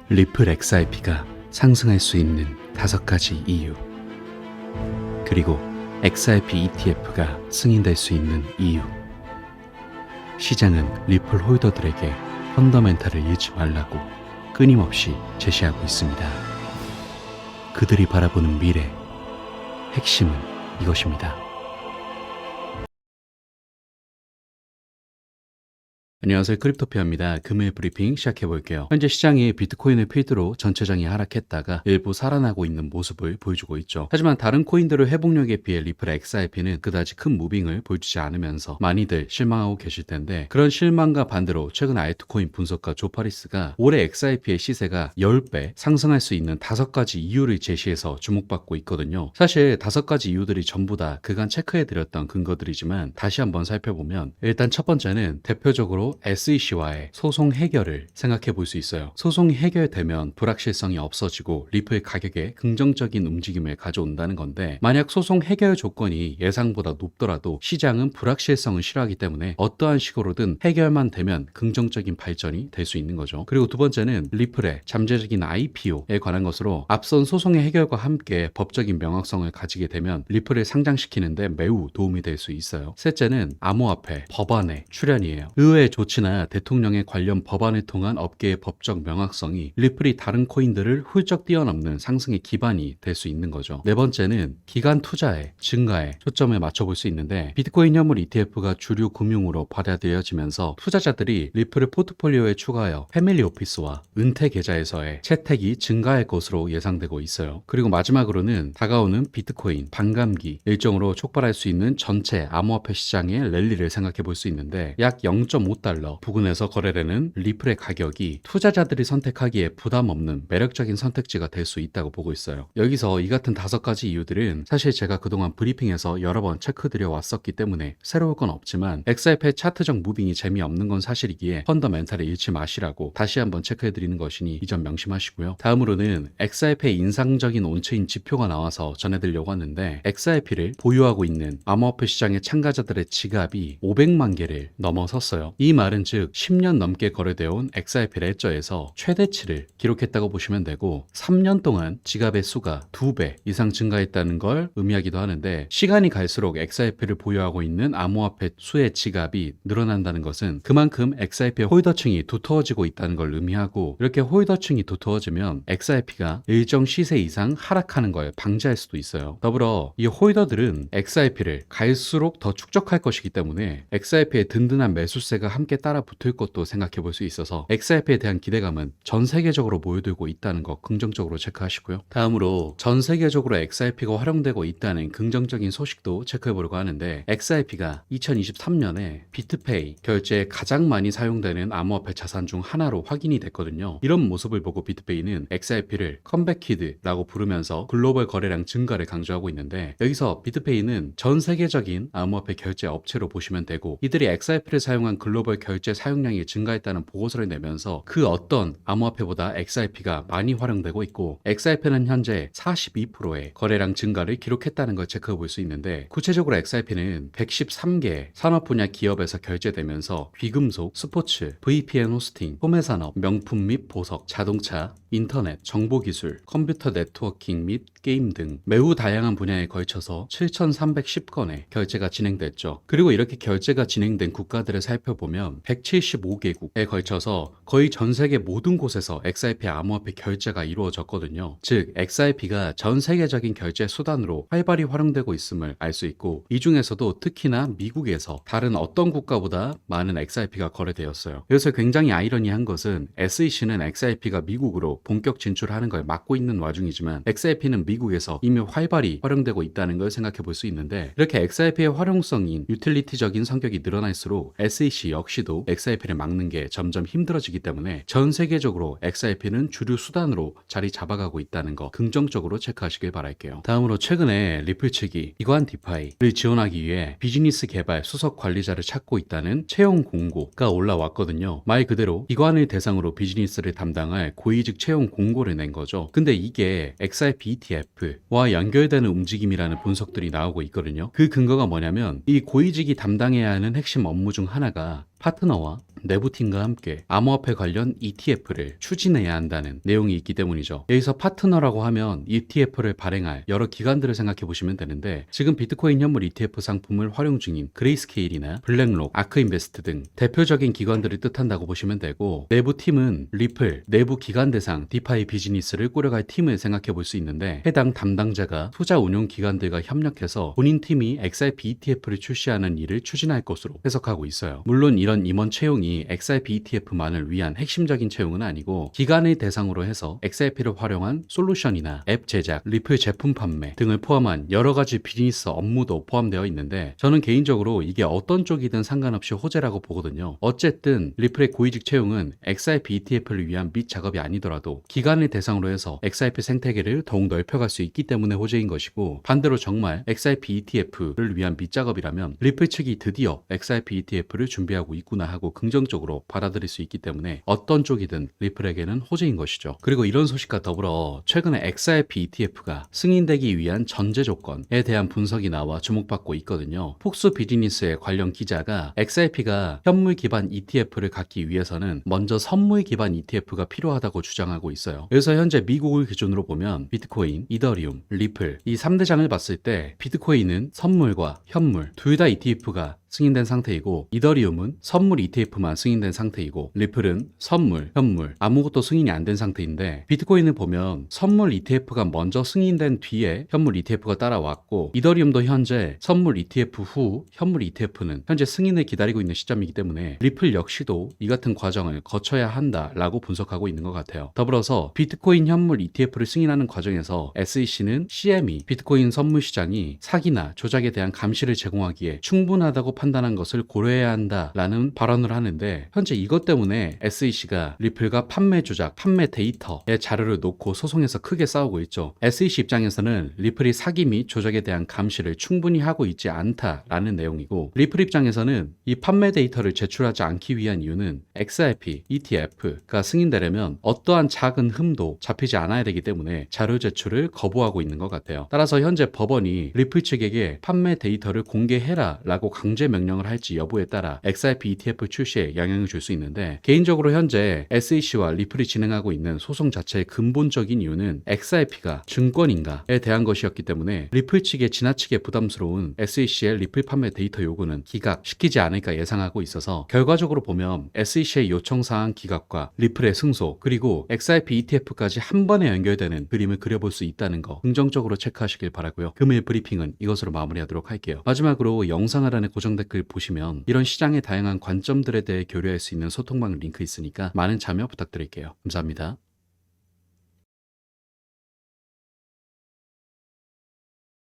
리플 XRP가 상승할 수 있는 5가지 이유, 그리고 XRP ETF가 승인될 수 있는 이유. 시장은 리플 홀더들에게 펀더멘탈을 잃지 말라고 끊임없이 제시하고 있습니다. 그들이 바라보는 미래, 핵심은 이것입니다. 안녕하세요. 크립토피아입니다. 금일 브리핑 시작해볼게요. 현재 시장이 비트코인을 필두로 전체장이 하락했다가 일부 살아나고 있는 모습을 보여주고 있죠. 하지만 다른 코인들의 회복력에 비해 리플 XRP는 그다지 큰 무빙을 보여주지 않으면서 많이들 실망하고 계실 텐데, 그런 실망과 반대로 최근 알트코인 분석가 조 파리스가 올해 XRP의 시세가 10배 상승할 수 있는 5가지 이유를 제시해서 주목받고 있거든요. 사실 5가지 이유들이 전부 다 그간 체크해드렸던 근거들이지만 다시 한번 살펴보면, 일단 첫 번째는 대표적으로 SEC와의 소송 해결을 생각해 볼 수 있어요. 소송이 해결되면 불확실성이 없어지고 리플 가격에 긍정적인 움직임을 가져온다는 건데, 만약 소송 해결 조건이 예상보다 높더라도 시장은 불확실성을 싫어하기 때문에 어떠한 식으로든 해결만 되면 긍정적인 발전이 될 수 있는 거죠. 그리고 두 번째는 리플의 잠재적인 IPO에 관한 것으로, 앞선 소송의 해결과 함께 법적인 명확성을 가지게 되면 리플을 상장시키는데 매우 도움이 될 수 있어요. 셋째는 암호화폐 법안의 출현이에요. 의회 조치나 대통령의 관련 법안을 통한 업계의 법적 명확성이 리플이 다른 코인들을 훌쩍 뛰어넘는 상승의 기반이 될 수 있는 거죠. 네 번째는 기관 투자의 증가에 초점을 맞춰볼 수 있는데, 비트코인 현물 ETF가 주류 금융으로 받아들여지면서 투자자들이 리플을 포트폴리오에 추가하여 패밀리 오피스와 은퇴 계좌에서의 채택이 증가할 것으로 예상되고 있어요. 그리고 마지막으로는 다가오는 비트코인 반감기, 일종으로 촉발할 수 있는 전체 암호화폐 시장의 랠리를 생각해 볼 수 있는데, 약 0.5달러 부근에서 거래되는 리플의 가격이 투자자들이 선택하기에 부담 없는 매력적인 선택지가 될 수 있다고 보고 있어요. 여기서 이 같은 5가지 이유들은 사실 제가 그동안 브리핑에서 여러 번 체크드려 왔었기 때문에 새로울 건 없지만, XRP의 차트적 무빙이 재미없는 건 사실이기에 펀더멘탈을 잃지 마시라고 다시 한번 체크해드리는 것이니 이 점 명심하시고요. 다음으로는 XRP의 인상적인 온체인 지표가 나와서 전해드리려고 하는데, XRP를 보유하고 있는 암호화폐 시장의 참가자들의 지갑이 500만 개를 넘어섰어요. 이 말은 즉 10년 넘게 거래되어 온 XRP 레저에서 최대치를 기록했다고 보시면 되고, 3년 동안 지갑의 수가 2배 이상 증가했다는 걸 의미하기도 하는데, 시간이 갈수록 XRP를 보유하고 있는 암호화폐 수의 지갑이 늘어난다는 것은 그만큼 XRP의 홀더층이 두터워지고 있다는 걸 의미하고, 이렇게 홀더층이 두터워지면 XRP가 일정 시세 이상 하락하는 걸 방지할 수도 있어요. 더불어 이 홀더들은 XRP를 갈수록 더 축적할 것이기 때문에 XRP의 든든한 매수세가 함께 따라 붙을 것도 생각해 볼 수 있어서 XRP에 대한 기대감은 전 세계적으로 모여들고 있다는 거 긍정적으로 체크하시고요. 다음으로 전 세계적으로 XRP가 활용되고 있다는 긍정적인 소식도 체크해 보려고 하는데, XRP가 2023년에 비트페이 결제에 가장 많이 사용되는 암호화폐 자산 중 하나로 확인이 됐거든요. 이런 모습을 보고 비트페이는 XRP를 컴백키드라고 부르면서 글로벌 거래량 증가를 강조하고 있는데, 여기서 비트페이는 전 세계적인 암호화폐 결제 업체로 보시면 되고, 이들이 XRP를 사용한 글로벌 결제 사용량이 증가했다는 보고서를 내면서 그 어떤 암호화폐보다 XRP가 많이 활용되고 있고, XRP는 현재 42%의 거래량 증가를 기록했다는 걸 체크해 볼 수 있는데, 구체적으로 XRP는 113개 산업 분야 기업에서 결제되면서 귀금속, 스포츠, VPN 호스팅, 소매산업, 명품 및 보석, 자동차, 인터넷, 정보기술, 컴퓨터 네트워킹 및 게임 등 매우 다양한 분야에 걸쳐서 7,310건의 결제가 진행됐죠. 그리고 이렇게 결제가 진행된 국가들을 살펴보면 175개국에 걸쳐서 거의 전 세계 모든 곳에서 XRP 암호화폐 결제가 이루어졌거든요. 즉 XRP가 전 세계적인 결제 수단으로 활발히 활용되고 있음을 알 수 있고, 이 중에서도 특히나 미국에서 다른 어떤 국가보다 많은 XRP가 거래되었어요. 그래서 굉장히 아이러니한 것은 SEC는 XRP가 미국으로 본격 진출하는 걸 막고 있는 와중이지만, XRP는 미국에서 이미 활발히 활용되고 있다는 걸 생각해 볼 수 있는데, 이렇게 XRP의 활용성인 유틸리티적인 성격이 늘어날수록 SEC 역시도 XRP를 막는 게 점점 힘들어지기 때문에 전 세계적으로 XRP는 주류 수단으로 자리 잡아가고 있다는 거 긍정적으로 체크하시길 바랄게요. 다음으로 최근에 리플 측이 이관 디파이를 지원하기 위해 비즈니스 개발 수석 관리자를 찾고 있다는 채용 공고가 올라왔거든요. 말 그대로 이관을 대상으로 비즈니스를 담당할 고위직 채용 공고를 낸 거죠. 근데 이게 XRP ETF와 연결되는 움직임이라는 분석들이 나오고 있거든요. 그 근거가 뭐냐면, 이 고위직이 담당해야 하는 핵심 업무 중 하나가 파트너와 내부팀과 함께 암호화폐 관련 ETF를 추진해야 한다는 내용이 있기 때문이죠. 여기서 파트너라고 하면 ETF를 발행할 여러 기관들을 생각해 보시면 되는데, 지금 비트코인 현물 ETF 상품을 활용 중인 그레이스케일이나 블랙록, 아크인베스트 등 대표적인 기관들을 뜻한다고 보시면 되고, 내부 팀은 리플, 내부 기관 대상 디파이 비즈니스를 꾸려갈 팀을 생각해 볼 수 있는데, 해당 담당자가 투자 운용 기관들과 협력해서 본인 팀이 XRP ETF를 출시하는 일을 추진할 것으로 해석하고 있어요. 물론 이런 임원 채용이 XRP ETF만을 위한 핵심적인 채용은 아니고, 기관을 대상으로 해서 XRP를 활용한 솔루션이나 앱 제작, 리플 제품 판매 등을 포함한 여러 가지 비즈니스 업무도 포함되어 있는데, 저는 개인적으로 이게 어떤 쪽이든 상관없이 호재라고 보거든요. 어쨌든 리플의 고위직 채용은 XRP ETF를 위한 밑 작업이 아니더라도 기관을 대상으로 해서 XRP 생태계를 더욱 넓혀갈 수 있기 때문에 호재인 것이고, 반대로 정말 XRP ETF를 위한 밑 작업이라면 리플 측이 드디어 XRP ETF를 준비하고 있구나 하고 긍정적으로 받아들일 수 있기 때문에 어떤 쪽이든 리플에게는 호재인 것이죠. 그리고 이런 소식과 더불어 최근에 XRP ETF가 승인되기 위한 전제 조건에 대한 분석이 나와 주목받고 있거든요. 폭스 비즈니스의 관련 기자가 XRP가 현물 기반 ETF를 갖기 위해서는 먼저 선물 기반 ETF가 필요하다고 주장하고 있어요. 그래서 현재 미국을 기준으로 보면 비트코인, 이더리움, 리플 이 3대장을 봤을 때 비트코인은 선물과 현물 둘 다 ETF가 승인된 상태이고, 이더리움은 선물 ETF만 승인된 상태이고, 리플은 선물, 현물 아무것도 승인이 안 된 상태인데, 비트코인을 보면 선물 ETF가 먼저 승인된 뒤에 현물 ETF가 따라왔고, 이더리움도 현재 선물 ETF 후 현물 ETF는 현재 승인을 기다리고 있는 시점이기 때문에 리플 역시도 이 같은 과정을 거쳐야 한다라고 분석하고 있는 것 같아요. 더불어서 비트코인 현물 ETF를 승인하는 과정에서 SEC는 CME 비트코인 선물 시장이 사기나 조작에 대한 감시를 제공하기에 충분하다고 판단한 것을 고려해야 한다라는 발언을 하는데, 현재 이것 때문에 SEC가 리플과 판매 조작, 판매 데이터의 자료를 놓고 소송에서 크게 싸우고 있죠. SEC 입장에서는 리플이 사기 및 조작에 대한 감시를 충분히 하고 있지 않다라는 내용이고, 리플 입장에서는 이 판매 데이터를 제출하지 않기 위한 이유는 XRP ETF가 승인되려면 어떠한 작은 흠도 잡히지 않아야 되기 때문에 자료 제출을 거부하고 있는 것 같아요. 따라서 현재 법원이 리플 측에게 판매 데이터를 공개해라 라고 강제 명령을 할지 여부에 따라 XRP ETF 출시에 영향을 줄 수 있는데, 개인적으로 현재 SEC와 리플이 진행하고 있는 소송 자체의 근본적인 이유는 XRP가 증권인가에 대한 것이었기 때문에 리플 측에 지나치게 부담스러운 SEC의 리플 판매 데이터 요구는 기각시키지 않을까 예상하고 있어서, 결과적으로 보면 SEC의 요청사항 기각과 리플의 승소 그리고 XRP ETF까지 한 번에 연결되는 그림을 그려볼 수 있다는 거 긍정적으로 체크하시길 바라고요. 금일 브리핑은 이것으로 마무리하도록 할게요. 마지막으로 영상 하단에 고정 댓글 보시면 이런 시장의 다양한 관점들에 대해 교류할 수 있는 소통방 링크 있으니까 많은 참여 부탁드릴게요. 감사합니다.